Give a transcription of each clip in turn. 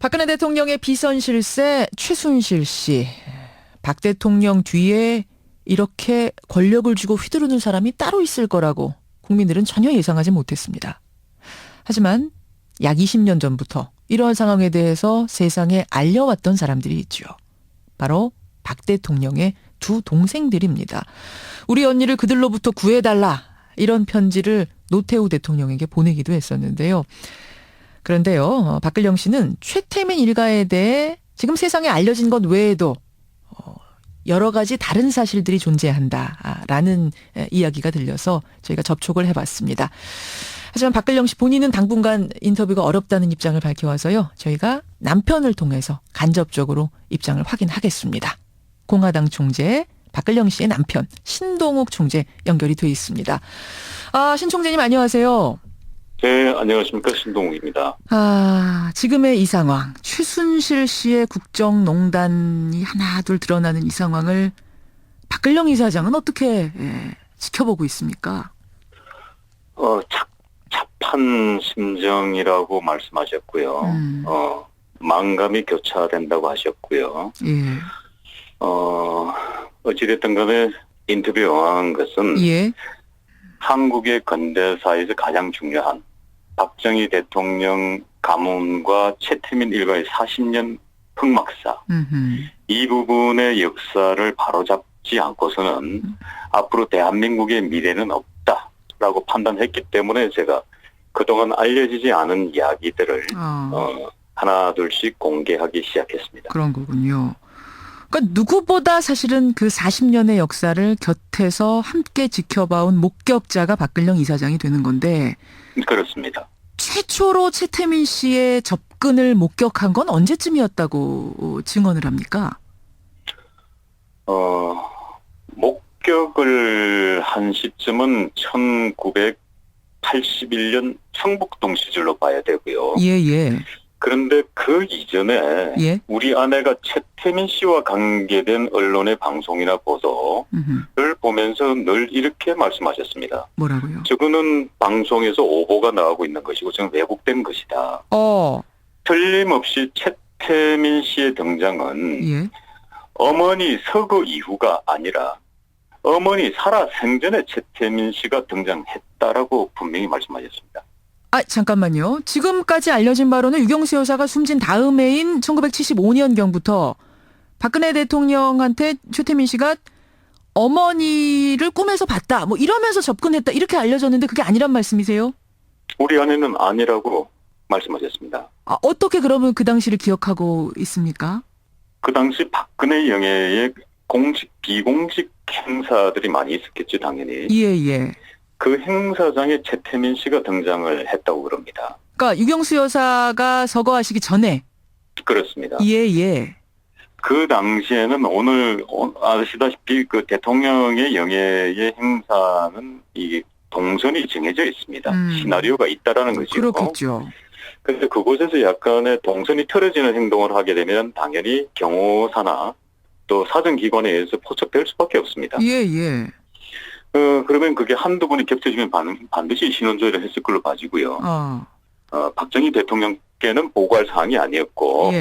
박근혜 대통령의 비선실세 최순실 씨. 박 대통령 뒤에 이렇게 권력을 쥐고 휘두르는 사람이 따로 있을 거라고 국민들은 전혀 예상하지 못했습니다. 하지만 약 20년 전부터 이러한 상황에 대해서 세상에 알려왔던 사람들이 있죠. 바로 박 대통령의 두 동생들입니다. 우리 언니를 그들로부터 구해달라, 이런 편지를 노태우 대통령에게 보내기도 했었는데요. 그런데요, 박근영 씨는 최태민 일가에 대해 지금 세상에 알려진 것 외에도 여러 가지 다른 사실들이 존재한다라는 이야기가 들려서 저희가 접촉을 해봤습니다. 하지만 박근영 씨 본인은 당분간 인터뷰가 어렵다는 입장을 밝혀와서요, 저희가 남편을 통해서 간접적으로 입장을 확인하겠습니다. 공화당 총재 박근영 씨의 남편 신동욱 총재 연결이 돼 있습니다. 신 총재님 안녕하세요. 네, 안녕하십니까. 신동욱입니다. 지금의 이 상황, 최순실 씨의 국정농단이 하나둘 드러나는 이 상황을 박근영 이사장은 어떻게 지켜보고 있습니까? 착한 심정이라고 말씀하셨고요. 망감이 교차된다고 하셨고요. 예. 어찌됐든 간에 인터뷰에 응한 것은 예. 한국의 근대사에서 가장 중요한 박정희 대통령 가문과 최태민 일가의 40년 흑막사, 이 부분의 역사를 바로잡지 않고서는 앞으로 대한민국의 미래는 없다라고 판단했기 때문에 제가 그동안 알려지지 않은 이야기들을 하나둘씩 공개하기 시작했습니다. 그런 거군요. 그러니까 누구보다 사실은 그 40년의 역사를 곁에서 함께 지켜봐온 목격자가 박근영 이사장이 되는 건데. 그렇습니다. 최초로 최태민 씨의 접근을 목격한 건 언제쯤이었다고 증언을 합니까? 목격을 한 시점은 1981년 청북동 시절로 봐야 되고요. 예. 그런데 그 이전에 우리 아내가 최태민 씨와 관계된 언론의 방송이나 보도를 보면서 늘 이렇게 말씀하셨습니다. 뭐라고요? 저거는 방송에서 오보가 나오고 있는 것이고 지금 왜곡된 것이다. 틀림없이 최태민 씨의 등장은 어머니 서거 이후가 아니라 어머니 살아 생전에 최태민 씨가 등장했다라고 분명히 말씀하셨습니다. 잠깐만요. 지금까지 알려진 바로는 유경수 여사가 숨진 다음 해인 1975년경부터 박근혜 대통령한테 최태민 씨가 어머니를 꿈에서 봤다, 뭐 이러면서 접근했다, 이렇게 알려졌는데 그게 아니란 말씀이세요? 우리 아내는 아니라고 말씀하셨습니다. 어떻게 그러면 그 당시를 기억하고 있습니까? 그 당시 박근혜 영예의 공식, 비공식 행사들이 많이 있었겠죠, 당연히. 예. 그 행사장에 최태민 씨가 등장을 했다고 그럽니다. 그러니까 유경수 여사가 서거하시기 전에? 그렇습니다. 예. 그 당시에는 오늘 아시다시피 그 대통령의 영예의 행사는 이게 동선이 정해져 있습니다. 시나리오가 있다라는 거죠. 그렇겠죠. 그런데 그곳에서 약간의 동선이 틀어지는 행동을 하게 되면 당연히 경호사나 또 사정기관에 의해서 포착될 수밖에 없습니다. 예. 그러면 그게 한두 번이 겹쳐지면 반드시 신원조회를 했을 걸로 봐지고요. 박정희 대통령께는 보고할 사항이 아니었고,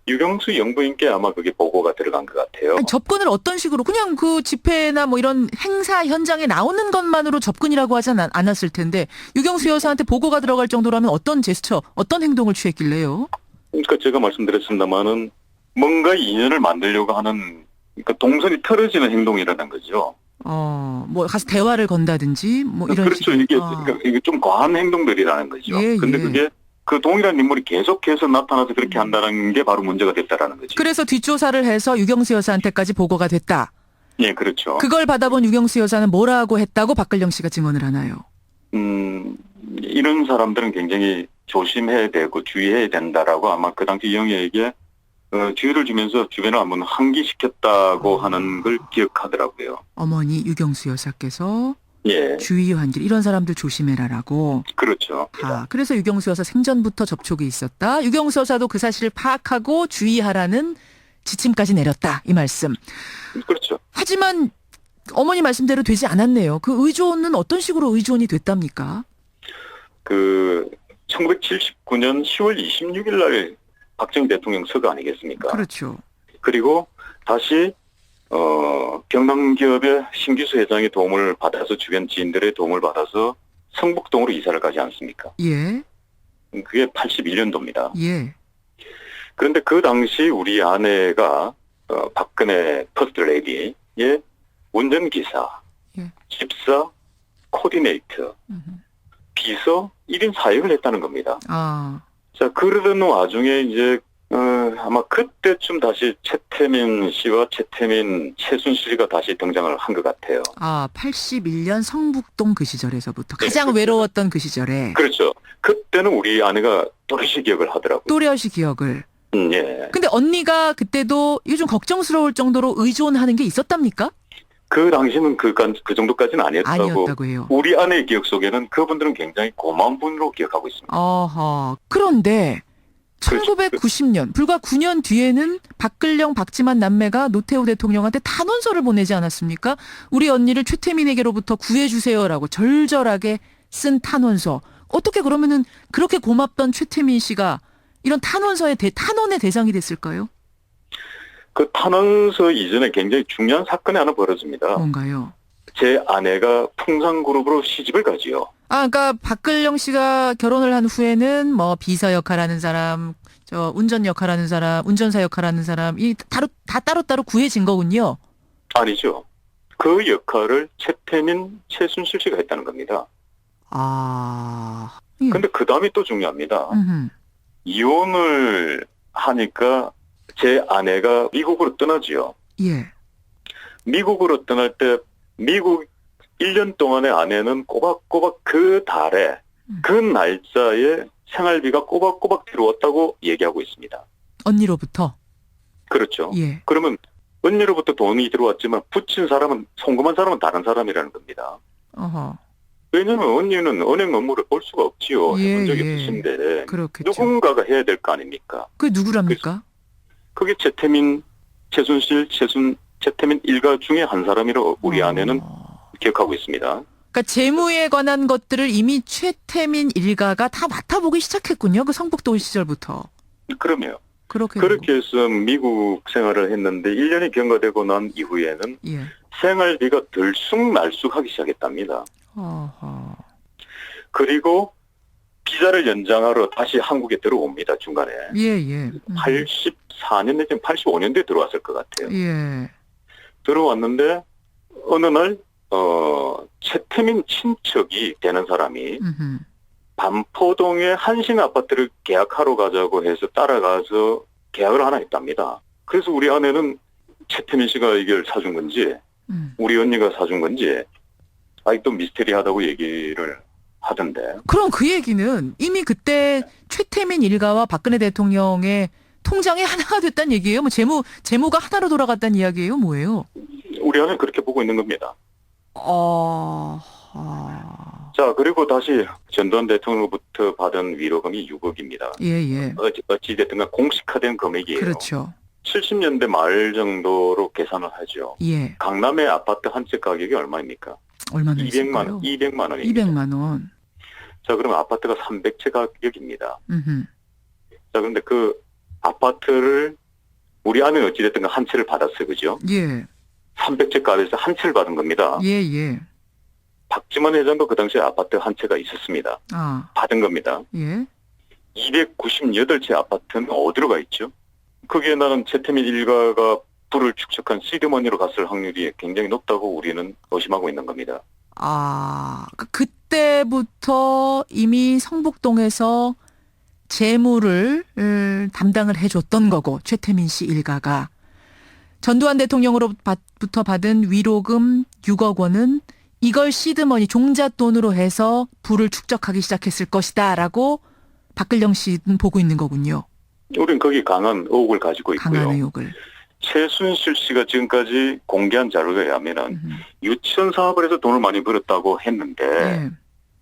유경수 영부인께 아마 그게 보고가 들어간 것 같아요. 접근을 어떤 식으로, 그냥 그 집회나 뭐 이런 행사 현장에 나오는 것만으로 접근이라고 하지 않았을 텐데, 유경수 여사한테 보고가 들어갈 정도라면 어떤 제스처, 어떤 행동을 취했길래요? 그러니까 제가 말씀드렸습니다만은 뭔가 인연을 만들려고 하는, 그러니까 동선이 틀어지는 행동이라는 거죠. 뭐 가서 대화를 건다든지 뭐 이런 그렇죠. 이게 좀 과한 행동들이라는 거죠. 근데 그게 그 동일한 인물이 계속해서 나타나서 그렇게 한다는 게 바로 문제가 됐다라는 거죠. 그래서 뒷조사를 해서 유경수 여사한테까지 보고가 됐다. 예, 그렇죠. 그걸 받아본 유경수 여사는 뭐라고 했다고 박근영 씨가 증언을 하나요? 이런 사람들은 굉장히 조심해야 되고 주의해야 된다라고 아마 그 당시 영예에게 주의를 주면서 주변을 한번 환기시켰다고 하는 걸 기억하더라고요. 어머니 유경수 여사께서 예. 주의 환기, 이런 사람들 조심해라라고. 그렇죠. 그래서 유경수 여사 생전부터 접촉이 있었다. 유경수 여사도 그 사실을 파악하고 주의하라는 지침까지 내렸다, 이 말씀. 그렇죠. 하지만 어머니 말씀대로 되지 않았네요. 그 의존은 어떤 식으로 의존이 됐답니까? 1979년 10월 26일 날 박정희 대통령 서거 아니겠습니까? 그렇죠. 그리고 다시 경남기업의 신기수 회장의 도움을 받아서 주변 지인들의 도움을 받아서 성북동으로 이사를 가지 않습니까? 예. 그게 81년도입니다. 예. 그런데 그 당시 우리 아내가 박근혜 퍼스트 레이디의 운전기사, 예. 집사, 코디네이터, 비서 1인 사역을 했다는 겁니다. 아. 자, 그러던 와중에 이제 아마 그때쯤 다시 최태민 씨와 최순실이가 다시 등장을 한 것 같아요. 아, 81년 성북동 그 시절에서부터 네, 가장 그렇죠. 외로웠던 그 시절에. 그렇죠. 그때는 우리 아내가 또렷이 기억을 하더라고요. 또렷이 기억을. 예. 근데 언니가 그때도 요즘 걱정스러울 정도로 의존하는 게 있었답니까? 그 당시는 그 정도까지는 아니었다고 해요. 우리 아내의 기억 속에는 그분들은 굉장히 고마운 분으로 기억하고 있습니다. 어허. 그런데 1990년, 불과 9년 뒤에는 박근령, 박지만 남매가 노태우 대통령한테 탄원서를 보내지 않았습니까? 우리 언니를 최태민에게로부터 구해주세요라고 절절하게 쓴 탄원서. 어떻게 그러면은 그렇게 고맙던 최태민 씨가 이런 탄원의 대상이 됐을까요? 그 탄원서 이전에 굉장히 중요한 사건이 하나 벌어집니다. 뭔가요? 제 아내가 풍산그룹으로 시집을 가지요. 아, 그러니까 박근령 씨가 결혼을 한 후에는 뭐 비서 역할하는 사람, 운전 역할하는 사람, 운전사 역할하는 사람, 다 따로따로 구해진 거군요. 아니죠. 그 역할을 최태민, 최순실 씨가 했다는 겁니다. 아. 예. 근데 그 다음이 또 중요합니다. 음흠. 이혼을 하니까 제 아내가 미국으로 떠나지요. 예. 미국으로 떠날 때 미국 1년 동안의 아내는 꼬박꼬박 그 달에 그 날짜에 생활비가 꼬박꼬박 들어왔다고 얘기하고 있습니다. 언니로부터? 그렇죠. 예. 그러면 언니로부터 돈이 들어왔지만 붙인 사람은 송금한 사람은 다른 사람이라는 겁니다. 어허. 왜냐하면 언니는 은행 업무를 볼 수가 없지요. 예, 해본 적이 예. 없으신데 그렇겠죠. 누군가가 해야 될 거 아닙니까? 그게 누구랍니까? 그게 최태민, 최순실, 최태민 일가 중에 한 사람이라고 우리 아내는 기억하고 있습니다. 그러니까 재무에 관한 것들을 이미 최태민 일가가 다 맡아보기 시작했군요. 그 성북도 시절부터. 그러면 그렇게 해서 미국 생활을 했는데 1년이 경과되고 난 이후에는 예. 생활비가 들쑥날쑥하기 시작했답니다. 어허. 그리고 비자를 연장하러 다시 한국에 들어옵니다. 중간에. 예. 84년 내지 85년도에 들어왔을 것 같아요. 예. 들어왔는데 어느 날 최태민 친척이 되는 사람이 음흠. 반포동의 한신 아파트를 계약하러 가자고 해서 따라가서 계약을 하나 했답니다. 그래서 우리 아내는 최태민 씨가 이걸 사준 건지 우리 언니가 사준 건지 아직도 미스테리하다고 얘기를 하던데. 그럼 그 얘기는 이미 그때 최태민 일가와 박근혜 대통령의 통장이 하나가 됐다는 얘기예요? 뭐 재무가 하나로 돌아갔다는 이야기예요? 뭐예요? 우리 아내는 그렇게 보고 있는 겁니다. 자, 그리고 다시 전두환 대통령으로부터 받은 위로금이 6억입니다. 예. 어찌됐든 공식화된 금액이에요. 그렇죠. 70년대 말 정도로 계산을 하죠. 예. 강남의 아파트 한 채 가격이 얼마입니까? 얼마나 200만 원. 200만 원입니다. 200만 원. 자, 그러면 아파트가 300채 가격입니다. 음흠. 자, 그런데 그 아파트를 우리 아내는 어찌됐든 한 채를 받았어요. 그죠? 예. 300채 값에서 한 채를 받은 겁니다. 예. 박지만 회장도 그 당시에 아파트 한 채가 있었습니다. 받은 겁니다. 예. 298채 아파트는 어디로 가 있죠? 거기에 나는 최태민 일가가 부를 축적한 시드머니로 갔을 확률이 굉장히 높다고 우리는 의심하고 있는 겁니다. 그때부터 이미 성북동에서 재무를 담당을 해줬던 거고 최태민 씨 일가가 전두환 대통령으로부터 받은 위로금 6억 원은 이걸 시드머니 종잣돈으로 해서 부를 축적하기 시작했을 것이다라고 박근령 씨는 보고 있는 거군요. 우리는 거기 강한 의혹을 가지고 있고요. 강한 의혹을. 최순실 씨가 지금까지 공개한 자료에 의하면 유치원 사업을 해서 돈을 많이 벌었다고 했는데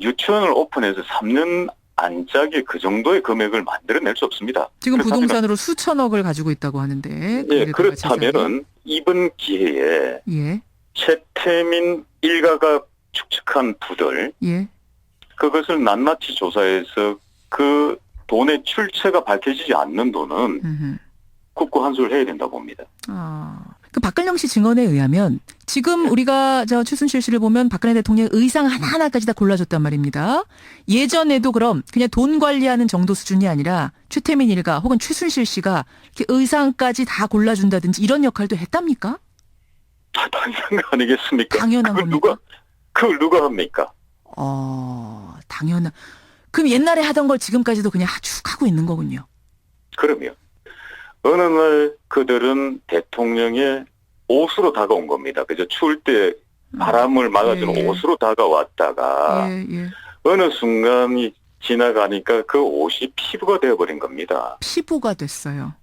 유치원을 오픈해서 3년 안짝에 그 정도의 금액을 만들어낼 수 없습니다. 지금 부동산으로 수천억을 가지고 있다고 하는데. 그렇다면은 이번 기회에 최태민 일가가 축적한 부들 그것을 낱낱이 조사해서 그 돈의 출처가 밝혀지지 않는 돈은 국고 환수를 해야 된다고 봅니다. 그 박근영 씨 증언에 의하면 지금 우리가 최순실 씨를 보면 박근혜 대통령의 의상 하나하나까지 다 골라줬단 말입니다. 예전에도 그럼 그냥 돈 관리하는 정도 수준이 아니라 최태민 일가 혹은 최순실 씨가 이렇게 의상까지 다 골라준다든지 이런 역할도 했답니까? 당연한 거 아니겠습니까? 당연한 겁니까? 그걸 누가 합니까? 당연한. 그럼 옛날에 하던 걸 지금까지도 그냥 쭉 하고 있는 거군요. 그럼요. 어느 날 그들은 대통령의 옷으로 다가온 겁니다. 그래서 추울 때 바람을 막아주는 옷으로 다가왔다가 어느 순간이 지나가니까 그 옷이 피부가 되어버린 겁니다. 피부가 됐어요.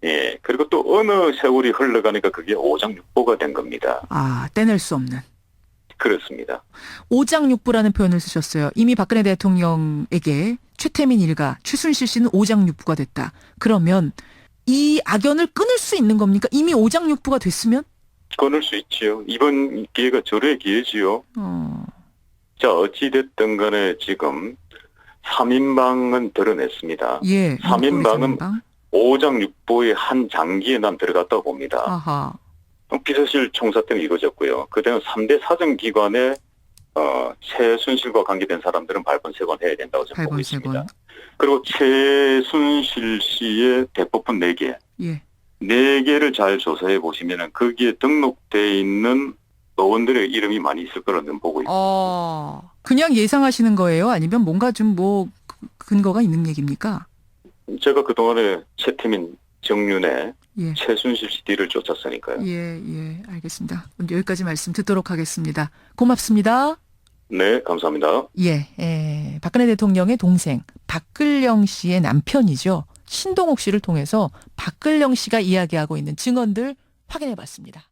예. 그리고 또 어느 세월이 흘러가니까 그게 오장육부가 된 겁니다. 떼낼 수 없는. 그렇습니다. 오장육부라는 표현을 쓰셨어요. 이미 박근혜 대통령에게 최태민 일가, 최순실 씨는 오장육부가 됐다. 그러면 이 악연을 끊을 수 있는 겁니까? 이미 오장육부가 됐으면? 끊을 수 있지요. 이번 기회가 절호의 기회지요. 자, 어찌됐든 간에 지금 3인방은 드러냈습니다. 3인방은 오장육부의 한 장기에 난 들어갔다고 봅니다. 비서실 총사 때는 이루어졌고요. 그때는 3대 사정기관에 최순실과 관계된 사람들은 발본색원해야 된다고 저는 보고 있습니다. 그리고 최순실 씨의 대포폰 4개. 4개를 잘 조사해 보시면 거기에 등록되어 있는 의원들의 이름이 많이 있을 거라는 저는 보고 있습니다. 그냥 예상하시는 거예요? 아니면 뭔가 좀 근거가 있는 얘기입니까? 제가 그동안에 최태민, 정윤회, 최순실 씨 뒤를 쫓았으니까요. 알겠습니다. 여기까지 말씀 듣도록 하겠습니다. 고맙습니다. 네, 감사합니다. 박근혜 대통령의 동생 박근영 씨의 남편이죠. 신동욱 씨를 통해서 박근영 씨가 이야기하고 있는 증언들 확인해 봤습니다.